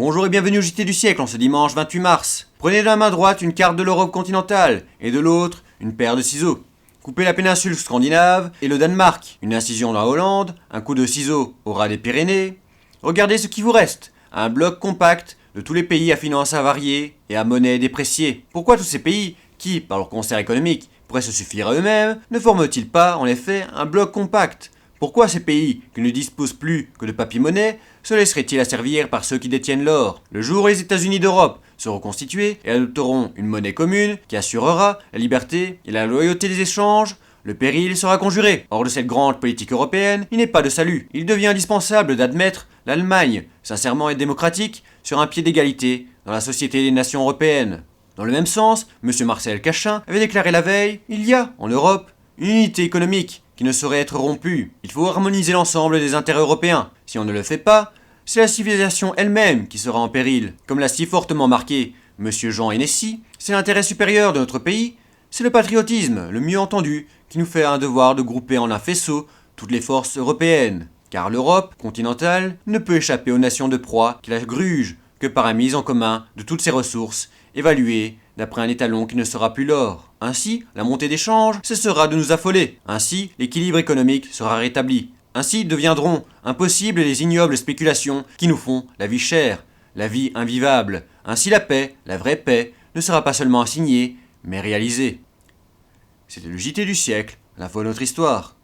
Bonjour et bienvenue au JT du siècle en ce dimanche 28 mars. Prenez de la main droite une carte de l'Europe continentale et de l'autre une paire de ciseaux. Coupez la péninsule scandinave et le Danemark. Une incision dans la Hollande, un coup de ciseau au ras des Pyrénées. Regardez ce qui vous reste. Un bloc compact de tous les pays à finances avariées et à monnaie dépréciée. Pourquoi tous ces pays, qui, par leur concert économique, pourraient se suffire à eux-mêmes, ne forment-ils pas, en effet, un bloc compact ? Pourquoi ces pays, qui ne disposent plus que de papier-monnaie, se laisseraient-ils asservir par ceux qui détiennent l'or ? Le jour où les États-Unis d'Europe seront constitués et adopteront une monnaie commune qui assurera la liberté et la loyauté des échanges, le péril sera conjuré. Hors de cette grande politique européenne, il n'est pas de salut. Il devient indispensable d'admettre l'Allemagne, sincèrement et démocratique, sur un pied d'égalité dans la société des nations européennes. Dans le même sens, M. Marcel Cachin avait déclaré la veille « Il y a, en Europe, une unité économique qui ne saurait être rompue. Il faut harmoniser l'ensemble des intérêts européens. Si on ne le fait pas, c'est la civilisation elle-même qui sera en péril. » Comme l'a si fortement marqué M. Jean Hennessy, c'est l'intérêt supérieur de notre pays, c'est le patriotisme, le mieux entendu, qui nous fait un devoir de grouper en un faisceau toutes les forces européennes. Car l'Europe continentale ne peut échapper aux nations de proie qui la grugent que par la mise en commun de toutes ses ressources, évaluées d'après un étalon qui ne sera plus l'or. Ainsi, la montée des changes cessera de nous affoler. Ainsi, l'équilibre économique sera rétabli. Ainsi deviendront impossibles les ignobles spéculations qui nous font la vie chère, la vie invivable. Ainsi la paix, la vraie paix, ne sera pas seulement assignée, mais réalisée. C'était le JT du siècle, l'info de notre histoire.